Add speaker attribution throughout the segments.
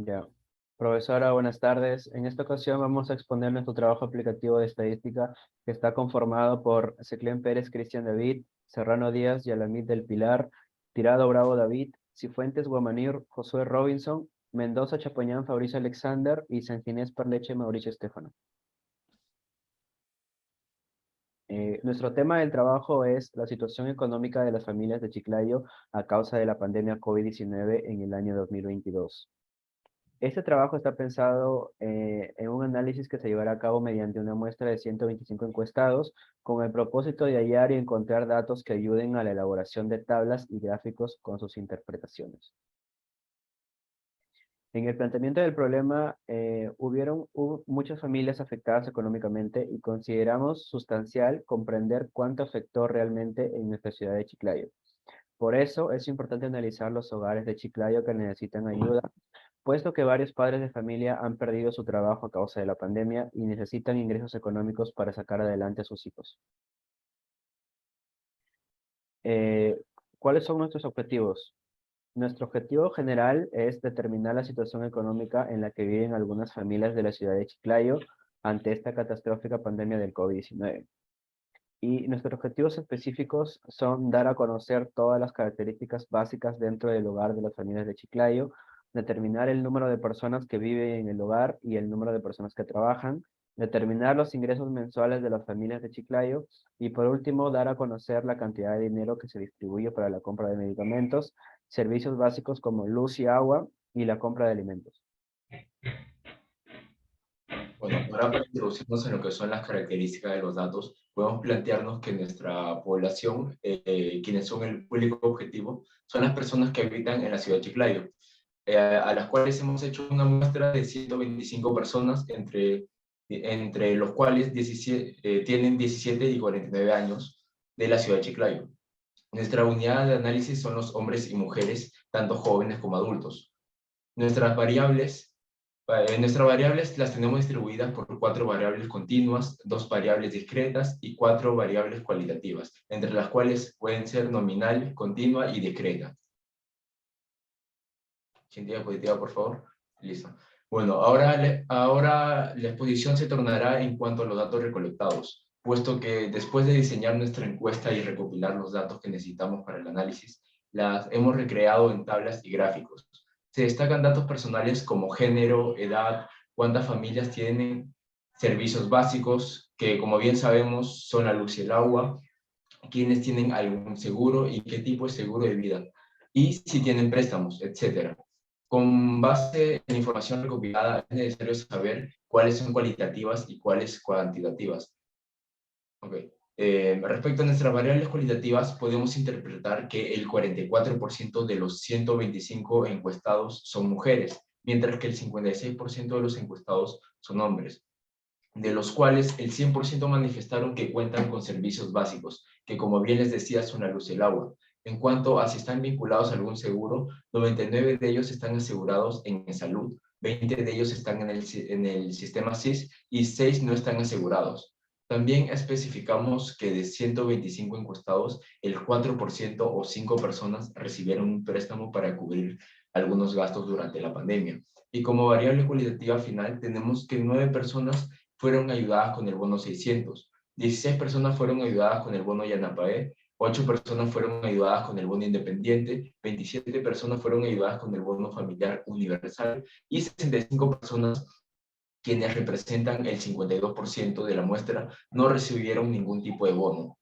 Speaker 1: Ya. Profesora, buenas tardes. En esta ocasión vamos a exponer nuestro trabajo aplicativo de estadística que está conformado por Seclén Pérez, Cristian David, Serrano Díaz, Yalamit del Pilar, Tirado Bravo David, Cifuentes Guamanir, Josué Robinson, Mendoza Chapoñán, Fabricio Alexander y Sanginés Parleche, Mauricio Estefano. Nuestro tema del trabajo es la situación económica de las familias de Chiclayo a causa de la pandemia COVID-19 en el año 2022. Este trabajo está pensado en un análisis que se llevará a cabo mediante una muestra de 125 encuestados con el propósito de hallar y encontrar datos que ayuden a la elaboración de tablas y gráficos con sus interpretaciones. En el planteamiento del problema, hubo muchas familias afectadas económicamente y consideramos sustancial comprender cuánto afectó realmente en nuestra ciudad de Chiclayo. Por eso es importante analizar los hogares de Chiclayo que necesitan ayuda, puesto que varios padres de familia han perdido su trabajo a causa de la pandemia y necesitan ingresos económicos para sacar adelante a sus hijos. Eh, ¿Cuáles son nuestros objetivos? Nuestro objetivo general es determinar la situación económica en la que viven algunas familias de la ciudad de Chiclayo ante esta catastrófica pandemia del COVID-19. Y nuestros objetivos específicos son dar a conocer todas las características básicas dentro del hogar de las familias de Chiclayo, determinar el número de personas que viven en el hogar y el número de personas que trabajan, determinar los ingresos mensuales de las familias de Chiclayo y por último dar a conocer la cantidad de dinero que se distribuye para la compra de medicamentos, servicios básicos como luz y agua y la compra de alimentos.
Speaker 2: Bueno, ahora para introducirnos en lo que son las características de los datos, podemos plantearnos que nuestra población, quienes son el público objetivo, son las personas que habitan en la ciudad de Chiclayo, a las cuales hemos hecho una muestra de 125 personas, entre los cuales 17, tienen 17 y 49 años de la ciudad de Chiclayo. Nuestra unidad de análisis son los hombres y mujeres, tanto jóvenes como adultos. Nuestras variables las tenemos distribuidas por 4 variables continuas, 2 variables discretas y 4 variables cualitativas, entre las cuales pueden ser nominal, continua y discreta. Siguiente diapositiva, por favor. Listo. Bueno, ahora la exposición se tornará en cuanto a los datos recolectados, puesto que después de diseñar nuestra encuesta y recopilar los datos que necesitamos para el análisis, las hemos recreado en tablas y gráficos. Se destacan datos personales como género, edad, cuántas familias tienen servicios básicos, que como bien sabemos son la luz y el agua, quiénes tienen algún seguro y qué tipo de seguro de vida, y si tienen préstamos, etcétera. Con base en la información recopilada, es necesario saber cuáles son cualitativas y cuáles cuantitativas. Okay. Respecto a nuestras variables cualitativas, podemos interpretar que el 44% de los 125 encuestados son mujeres, mientras que el 56% de los encuestados son hombres, de los cuales el 100% manifestaron que cuentan con servicios básicos, que como bien les decía son la luz y el agua. En cuanto a si están vinculados a algún seguro, 99 de ellos están asegurados en salud, 20 de ellos están en el sistema SIS y 6 no están asegurados. También especificamos que de 125 encuestados, el 4% o 5 personas recibieron un préstamo para cubrir algunos gastos durante la pandemia. Y como variable cualitativa final, tenemos que 9 personas fueron ayudadas con el bono 600, 16 personas fueron ayudadas con el bono Yanapaé, 8 personas fueron ayudadas con el bono independiente, 27 personas fueron ayudadas con el bono familiar universal y 65 personas, quienes representan el 52% de la muestra, no recibieron ningún tipo de bono.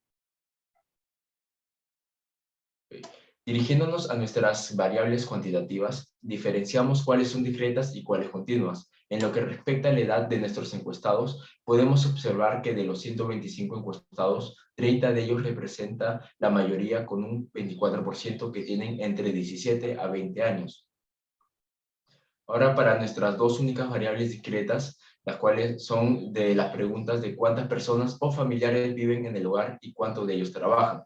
Speaker 2: Dirigiéndonos a nuestras variables cuantitativas, diferenciamos cuáles son discretas y cuáles continuas. En lo que respecta a la edad de nuestros encuestados, podemos observar que de los 125 encuestados, 30 de ellos representa la mayoría con un 24% que tienen entre 17 a 20 años. Ahora para nuestras dos únicas variables discretas, las cuales son de las preguntas de cuántas personas o familiares viven en el hogar y cuántos de ellos trabajan.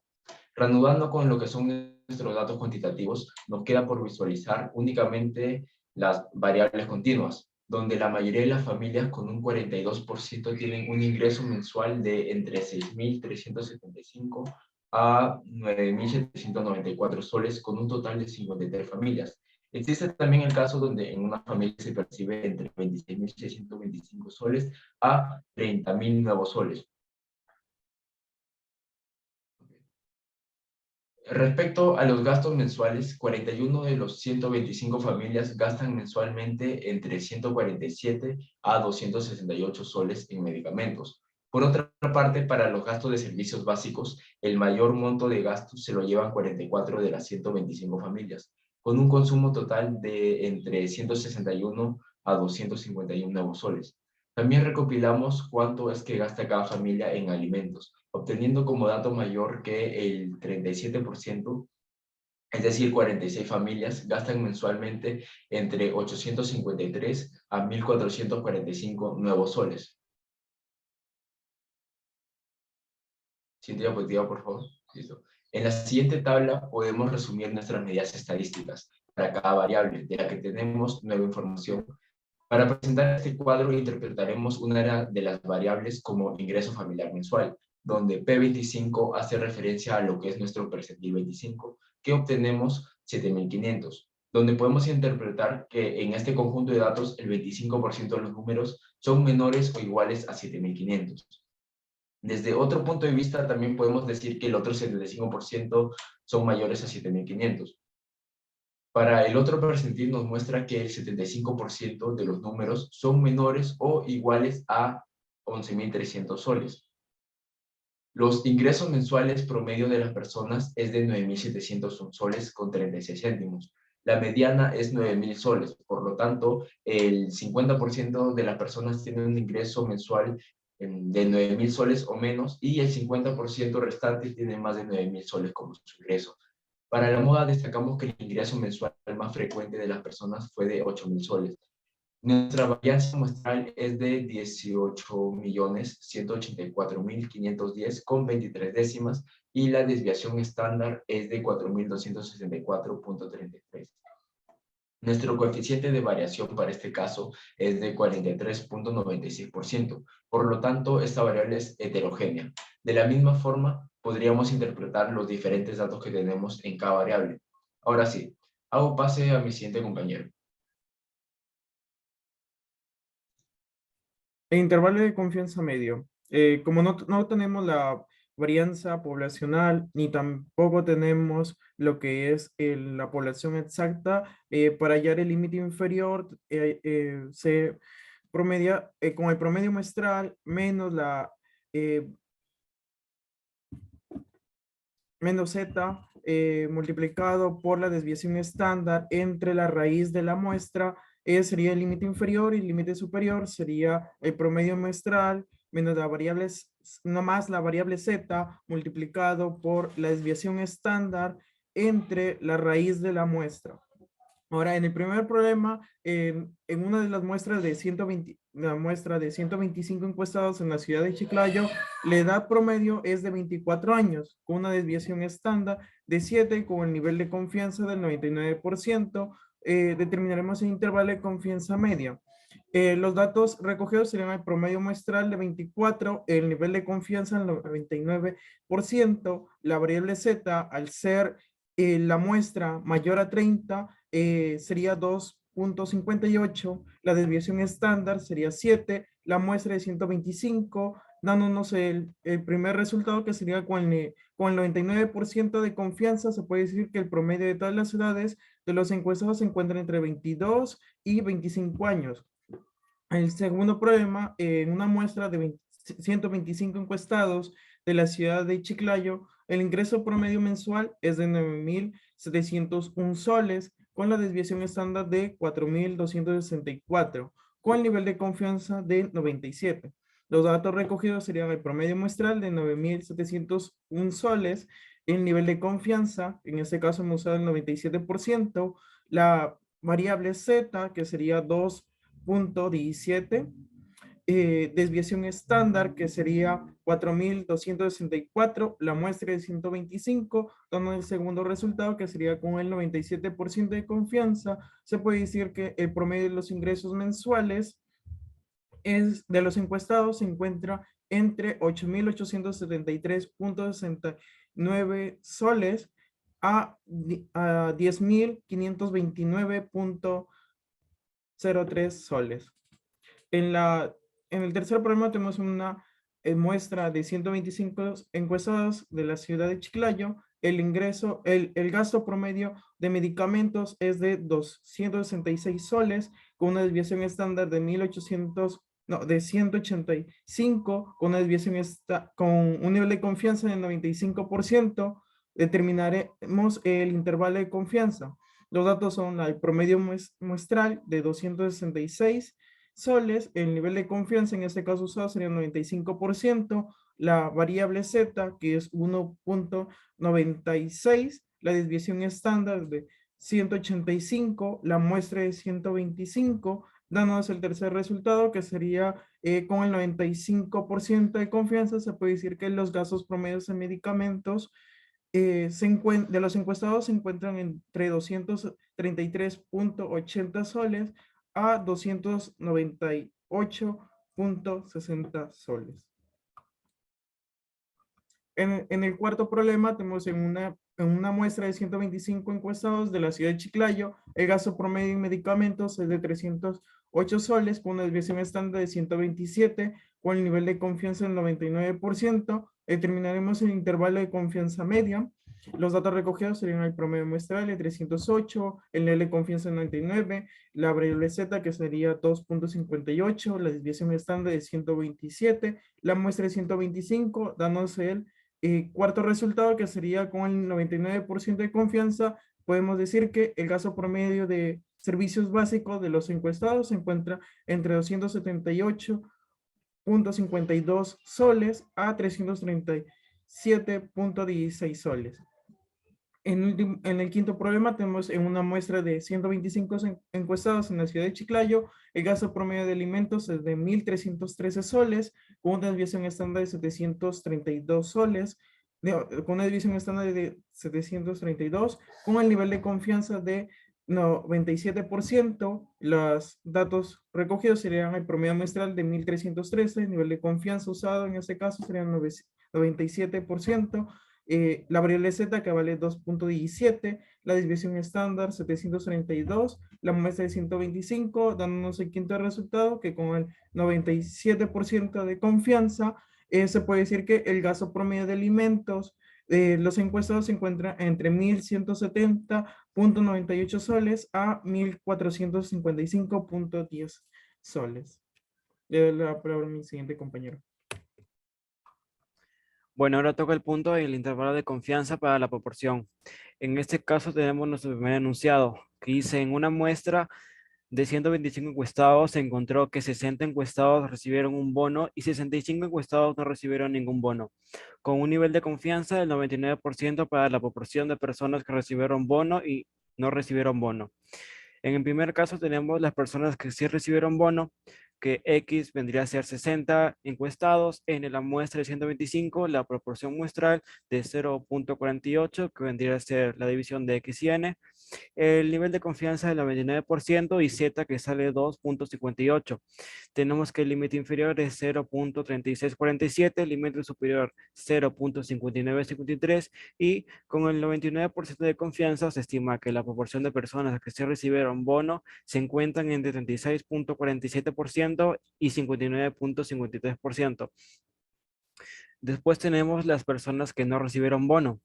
Speaker 2: Reanudando con lo que son nuestros datos cuantitativos, nos queda por visualizar únicamente las variables continuas, donde la mayoría de las familias con un 42% tienen un ingreso mensual de entre 6.375 a 9.794 soles, con un total de 53 familias. Existe también el caso donde en una familia se percibe entre 26.625 soles a 30.000 nuevos soles. Respecto a los gastos mensuales, 41 de los 125 familias gastan mensualmente entre 147 a 268 soles en medicamentos. Por otra parte, para los gastos de servicios básicos, el mayor monto de gastos se lo llevan 44 de las 125 familias, con un consumo total de entre 161 a 251 nuevos soles. También recopilamos cuánto es que gasta cada familia en alimentos, obteniendo como dato mayor que el 37%, es decir, 46 familias, gastan mensualmente entre 853 a 1.445 nuevos soles. Siguiente diapositiva, por favor. Listo. En la siguiente tabla podemos resumir nuestras medidas estadísticas para cada variable, de la que tenemos nueva información. Para presentar este cuadro interpretaremos una de las variables como ingreso familiar mensual, donde P25 hace referencia a lo que es nuestro percentil 25, que obtenemos 7.500, donde podemos interpretar que en este conjunto de datos el 25% de los números son menores o iguales a 7.500. Desde otro punto de vista también podemos decir que el otro 75% son mayores a 7.500. Para el otro percentil nos muestra que el 75% de los números son menores o iguales a 11.300 soles. Los ingresos mensuales promedio de las personas es de 9.701 soles con 36 céntimos. La mediana es 9.000 soles, por lo tanto, el 50% de las personas tienen un ingreso mensual de 9.000 soles o menos y el 50% restante tiene más de 9.000 soles como su ingreso. Para la moda destacamos que el ingreso mensual más frecuente de las personas fue de 8.000 soles. Nuestra varianza muestral es de 18.184.510 con 23 décimas y la desviación estándar es de 4.264.33. Nuestro coeficiente de variación para este caso es de 43.96%. Por lo tanto, esta variable es heterogénea. De la misma forma, podríamos interpretar los diferentes datos que tenemos en cada variable. Ahora sí, hago pase a mi siguiente compañero.
Speaker 3: El intervalo de confianza medio. Como no tenemos la varianza poblacional ni tampoco tenemos lo que es la población exacta, para hallar el límite inferior se promedia con el promedio muestral menos eh, menos z multiplicado por la desviación estándar entre la raíz de la muestra. Sería el límite inferior y el límite superior sería el promedio muestral menos la variable, no más la variable z multiplicado por la desviación estándar entre la raíz de la muestra. Ahora, en el primer problema, en una de las muestras de 120, la muestra de 125 encuestados en la ciudad de Chiclayo, la edad promedio es de 24 años, con una desviación estándar de 7, con el nivel de confianza del 99%. Determinaremos el intervalo de confianza media. Los datos recogidos serían el promedio muestral de 24, el nivel de confianza del 99%, la variable z al ser la muestra mayor a 30 sería 2.58, la desviación estándar sería 7, la muestra de 125, dándonos el primer resultado que sería con el 99% de confianza. Se puede decir que el promedio de todas las ciudades de los encuestados se encuentra entre 22 y 25 años. El segundo problema, en una muestra de 125 encuestados de la ciudad de Chiclayo, el ingreso promedio mensual es de 9.701 soles, con la desviación estándar de 4.264, con el nivel de confianza de 97. Los datos recogidos serían el promedio muestral de 9.701 soles, el nivel de confianza, en este caso hemos usado el 97%, la variable z, que sería 2.17, desviación estándar, que sería 4.264, la muestra de 125, dando el segundo resultado, que sería con el 97% de confianza. Se puede decir que el promedio de los ingresos mensuales de los encuestados se encuentra entre 8.873.69 soles, a 10.529.03 soles. En el tercer problema tenemos una muestra de 125 encuestados de la ciudad de Chiclayo. El gasto promedio de medicamentos es de 266 soles, con una desviación estándar de 1800, no, de 185, con una desviación con un nivel de confianza del 95%. Determinaremos el intervalo de confianza. Los datos son el promedio muestral de 266 soles, el nivel de confianza en este caso usado sería 95%, la variable z, que es 1.96, la desviación estándar de 185, la muestra de 125, dándonos el tercer resultado, que sería con el 95% de confianza, se puede decir que los gastos promedios en medicamentos de los encuestados se encuentran entre 233.80 soles a 298.60 soles. En el cuarto problema tenemos en una muestra de 125 encuestados de la ciudad de Chiclayo, el gasto promedio en medicamentos es de 308 soles con una desviación estándar de 127, con el nivel de confianza del 99%. Determinaremos el intervalo de confianza media. Los datos recogidos serían el promedio muestral de 308, el nivel de confianza de 99, la variable z, que sería 2.58, la desviación estándar de 127, la muestra de 125, dándose el cuarto resultado, que sería con el 99% de confianza. Podemos decir que el gasto promedio de servicios básicos de los encuestados se encuentra entre 278.52 soles a 337.16 soles. En el quinto problema tenemos en una muestra de 125 encuestados en la ciudad de Chiclayo, el gasto promedio de alimentos es de 1.313 soles, con una desviación estándar de 732 soles, con una desviación estándar de 732, con el nivel de confianza de 97%. Los datos recogidos serían el promedio muestral de 1.313, el nivel de confianza usado en este caso serían 97%, la variable z, que vale 2.17, la desviación estándar 732, la muestra de 125, dándonos el quinto resultado, que con el 97% de confianza se puede decir que el gasto promedio de alimentos los encuestados se encuentran entre 1.170.98 soles a 1.455.10 soles. Le doy la palabra a mi siguiente compañero.
Speaker 4: Bueno, ahora toca el punto del intervalo de confianza para la proporción. En este caso tenemos nuestro primer enunciado, que dice: en una muestra de 125 encuestados se encontró que 60 encuestados recibieron un bono y 65 encuestados no recibieron ningún bono, con un nivel de confianza del 99% para la proporción de personas que recibieron bono y no recibieron bono. En el primer caso tenemos las personas que sí recibieron bono, que X vendría a ser 60 encuestados. En la muestra de 125, la proporción muestral de 0.48, que vendría a ser la división de X y N. El nivel de confianza del 99% y Z, que sale 2.58. Tenemos que el límite inferior es 0.3647, el límite superior 0.5953 y con el 99% de confianza se estima que la proporción de personas que se recibieron bono se encuentran entre 36.47% y 59.53%. Después tenemos las personas que no recibieron bono.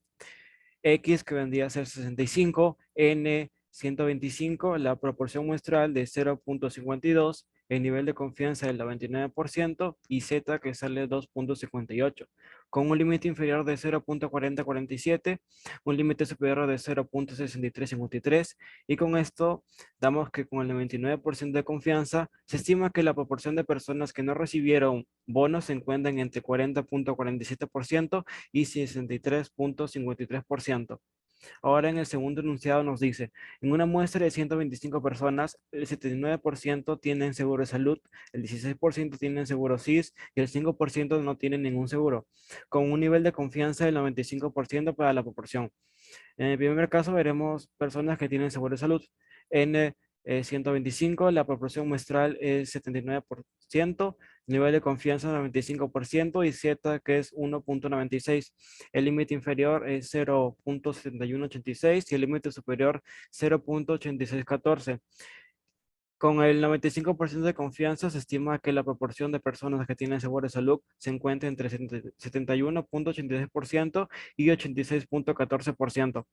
Speaker 4: X, que vendría a ser 65, N 125, la proporción muestral de 0.52, el nivel de confianza del 99% y Z, que sale 2.58, con un límite inferior de 0.4047, un límite superior de 0.6353, y con esto damos que con el 99% de confianza se estima que la proporción de personas que no recibieron bonos se encuentran entre 40.47% y 63.53%. Ahora en el segundo enunciado nos dice: en una muestra de 125 personas, el 79% tienen seguro de salud, el 16% tienen seguro SIS y el 5% no tienen ningún seguro, con un nivel de confianza del 95% para la proporción. En el primer caso veremos personas que tienen seguro de salud. En es 125, la proporción muestral es 79%, nivel de confianza 95% y Z que es 1.96. El límite inferior es 0.7186 y el límite superior 0.8614. Con el 95% de confianza se estima que la proporción de personas que tienen seguro de salud se encuentra entre 71.86% y 86.14%.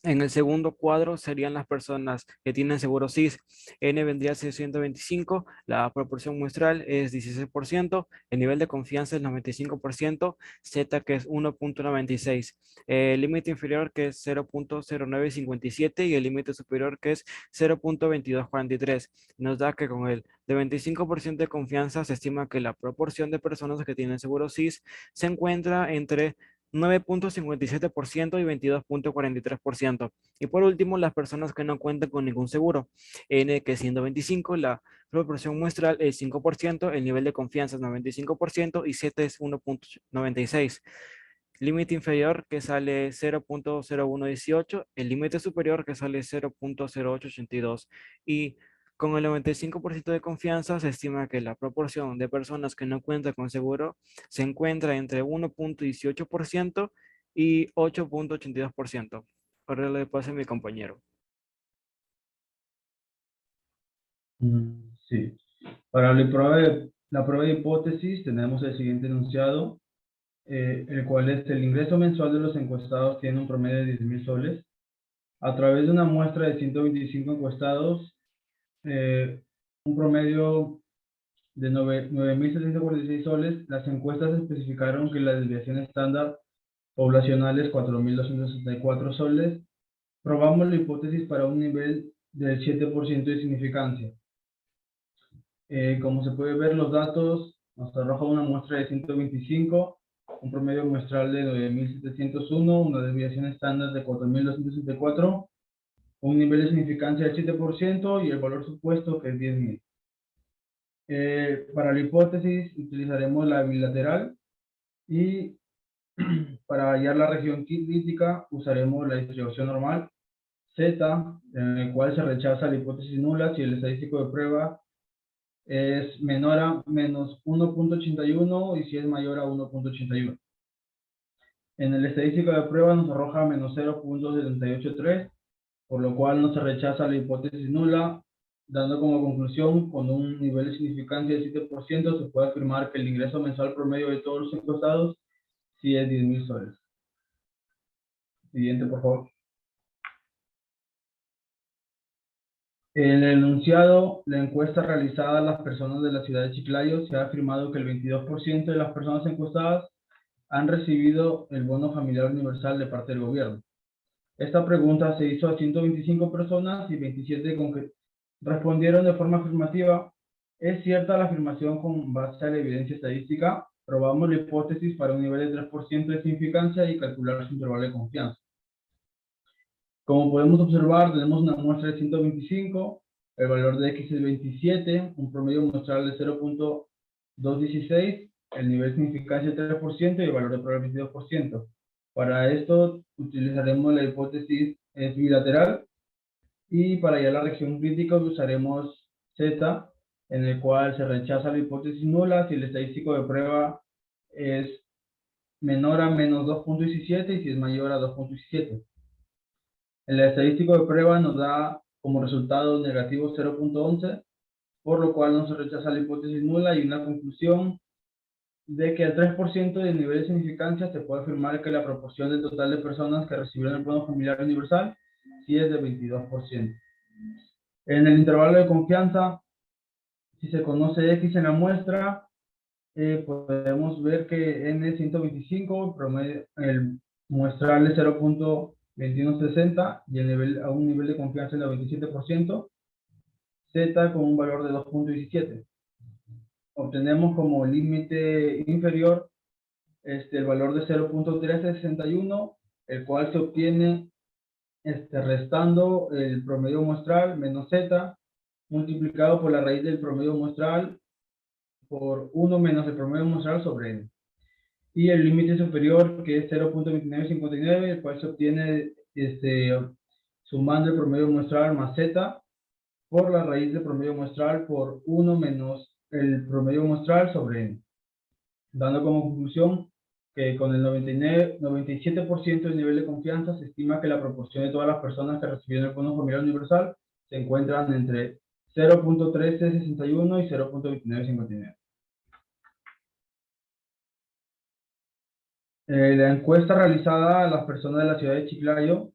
Speaker 4: En el segundo cuadro serían las personas que tienen seguro SIS. N vendría a ser 125, la proporción muestral es 16%, el nivel de confianza es 95%, Z que es 1.96, el límite inferior que es 0.0957 y el límite superior que es 0.2243. Nos da que con el de 25% de confianza se estima que la proporción de personas que tienen seguro SIS se encuentra entre 9.57% y 22.43%. Y por último, las personas que no cuentan con ningún seguro. N que es 125, la proporción muestral es 5%, el nivel de confianza es 95% y Z es 1.96. Límite inferior que sale 0.0118, el límite superior que sale 0.0882. Y con el 95% de confianza se estima que la proporción de personas que no cuentan con seguro se encuentra entre 1.18% y 8.82%. Ahora le paso a mi compañero.
Speaker 5: Sí. Para la prueba de hipótesis tenemos el siguiente enunciado, el cual es: el ingreso mensual de los encuestados tiene un promedio de 10.000 soles. A través de una muestra de 125 encuestados, un promedio de 9.746 soles, las encuestas especificaron que la desviación estándar poblacional es 4.264 soles. Probamos la hipótesis para un nivel del 7% de significancia. Como se puede ver, los datos nos arroja una muestra de 125, un promedio muestral de 9.701, una desviación estándar de 4.264, un nivel de significancia del 7% y el valor supuesto que es 10.000. Para la hipótesis utilizaremos la bilateral y para hallar la región crítica usaremos la distribución normal Z, en el cual se rechaza la hipótesis nula si el estadístico de prueba es menor a menos 1.81 y si es mayor a 1.81. En el estadístico de prueba nos arroja menos 0.783, por lo cual no se rechaza la hipótesis nula, dando como conclusión, con un nivel de significancia del 7%, se puede afirmar que el ingreso mensual promedio de todos los encuestados sí es 10.000 soles. Siguiente, por favor. En el enunciado, la encuesta realizada a las personas de la ciudad de Chiclayo, se ha afirmado que el 22% de las personas encuestadas han recibido el bono familiar universal de parte del gobierno. Esta pregunta se hizo a 125 personas y 27 respondieron de forma afirmativa. ¿Es cierta la afirmación con base a la evidencia estadística? Probamos la hipótesis para un nivel de 3% de significancia y calcular su intervalo de confianza. Como podemos observar, tenemos una muestra de 125, el valor de X es 27, un promedio muestral de 0.216, el nivel de significancia 3% y el valor de prueba 22%. Para esto utilizaremos la hipótesis bilateral y para hallar la región crítica usaremos Z, en el cual se rechaza la hipótesis nula si el estadístico de prueba es menor a menos 2.17 y si es mayor a 2.17. El estadístico de prueba nos da como resultado negativo 0.11, por lo cual no se rechaza la hipótesis nula y una conclusión de que al 3% del nivel de significancia se puede afirmar que la proporción del total de personas que recibieron el bono familiar universal sí es de 22%. En el intervalo de confianza, si se conoce X en la muestra, podemos ver que N es 125, el muestral es 0.2160 y a un nivel de confianza de 97%, Z con un valor de 2.17. Obtenemos como límite inferior el valor de 0.1361, el cual se obtiene restando el promedio muestral menos Z multiplicado por la raíz del promedio muestral por 1 menos el promedio muestral sobre N. Y el límite superior, que es 0.2959, el cual se obtiene sumando el promedio muestral más Z por la raíz del promedio muestral por 1 menos el promedio muestral sobre n, dando como conclusión que con el 97% del nivel de confianza se estima que la proporción de todas las personas que recibieron el Fondo Familiar Universal se encuentran entre 0.1361 y 0.2959. La encuesta realizada a las personas de la ciudad de Chiclayo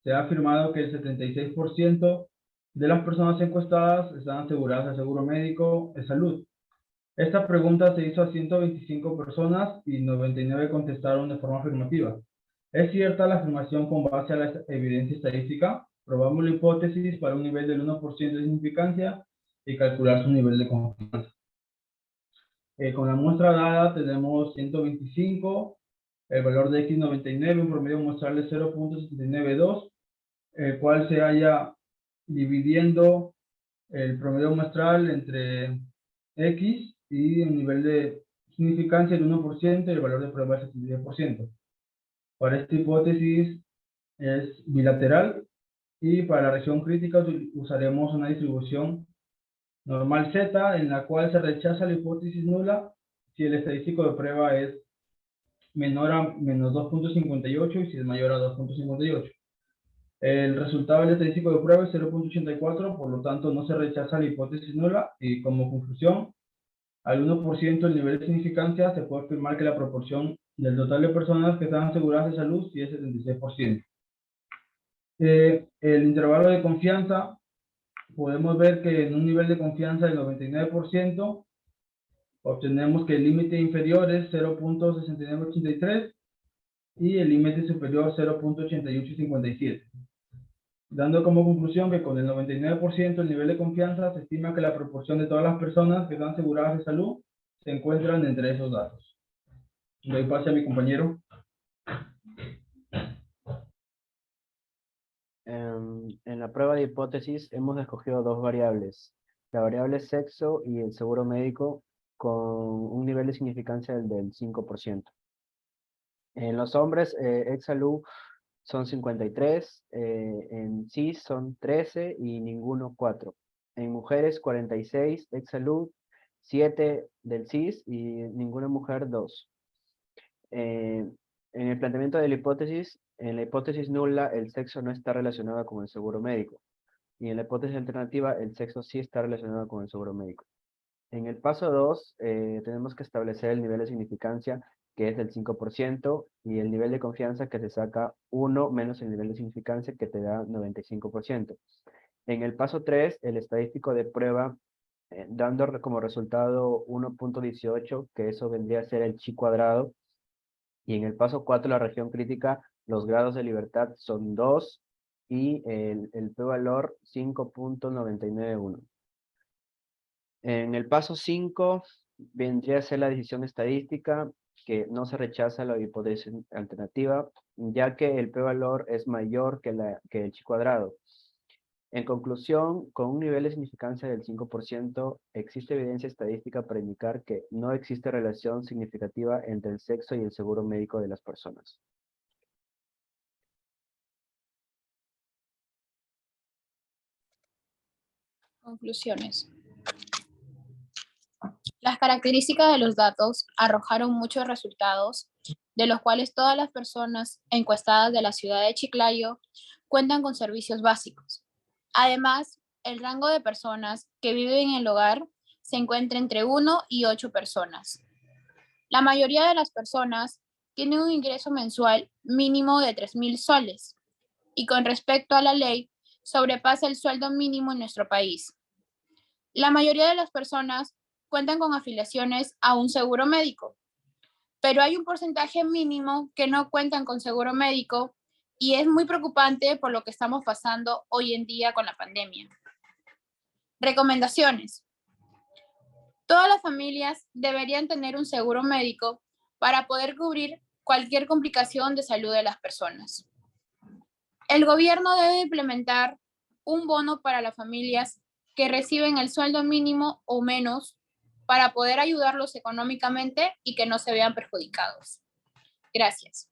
Speaker 5: se ha afirmado que el 76% de las personas encuestadas están aseguradas de seguro médico de salud. Esta pregunta se hizo a 125 personas y 99 contestaron de forma afirmativa. ¿Es cierta la afirmación con base a la evidencia estadística? Probamos la hipótesis para un nivel del 1% de significancia y calcular su nivel de confianza. Con la muestra dada tenemos 125, el valor de X99, un promedio muestral de 0.792, el cual se halla dividiendo el promedio muestral entre X y el nivel de significancia del 1% y el valor de prueba del 76%. Para esta hipótesis es bilateral y para la región crítica usaremos una distribución normal Z en la cual se rechaza la hipótesis nula si el estadístico de prueba es menor a menos 2.58 y si es mayor a 2.58. El resultado del estadístico de prueba es 0.84, por lo tanto no se rechaza la hipótesis nula y como conclusión, al 1% del nivel de significancia se puede afirmar que la proporción del total de personas que están aseguradas de salud sí es 76%. El intervalo de confianza, podemos ver que en un nivel de confianza del 99%, obtenemos que el límite inferior es 0.6983 y el límite superior 0.8857. Dando como conclusión que con el 99% del nivel de confianza se estima que la proporción de todas las personas que están aseguradas de salud se encuentran entre esos datos. Doy pase a mi compañero.
Speaker 1: En la prueba de hipótesis hemos escogido dos variables, la variable sexo y el seguro médico con un nivel de significancia del 5%. En los hombres, ex-salud son 53, en cis son 13 y ninguno 4. En mujeres 46, ex-salud, 7 del cis y ninguna mujer 2. En el planteamiento de la hipótesis, en la hipótesis nula, el sexo no está relacionado con el seguro médico. Y en la hipótesis alternativa, el sexo sí está relacionado con el seguro médico. En el paso 2, tenemos que establecer el nivel de significancia, que es del 5%, y el nivel de confianza que se saca 1 menos el nivel de significancia, que te da 95%. En el paso 3, el estadístico de prueba, dando como resultado 1.18, que eso vendría a ser el chi cuadrado. Y en el paso 4, la región crítica, los grados de libertad son 2 y el p-valor 5.991. En el paso 5 vendría a ser la decisión estadística, que no se rechaza la hipótesis alternativa, ya que el p-valor es mayor que el chi cuadrado. En conclusión, con un nivel de significancia del 5%, existe evidencia estadística para indicar que no existe relación significativa entre el sexo y el seguro médico de las personas.
Speaker 6: Conclusiones. Las características de los datos arrojaron muchos resultados, de los cuales todas las personas encuestadas de la ciudad de Chiclayo cuentan con servicios básicos. Además, el rango de personas que viven en el hogar se encuentra entre 1 y 8 personas. La mayoría de las personas tienen un ingreso mensual mínimo de 3.000 soles y con respecto a la ley, sobrepasa el sueldo mínimo en nuestro país. La mayoría de las personas cuentan con afiliaciones a un seguro médico, pero hay un porcentaje mínimo que no cuentan con seguro médico y es muy preocupante por lo que estamos pasando hoy en día con la pandemia. Recomendaciones. Todas las familias deberían tener un seguro médico para poder cubrir cualquier complicación de salud de las personas. El gobierno debe implementar un bono para las familias que reciben el sueldo mínimo o menos para poder ayudarlos económicamente y que no se vean perjudicados. Gracias.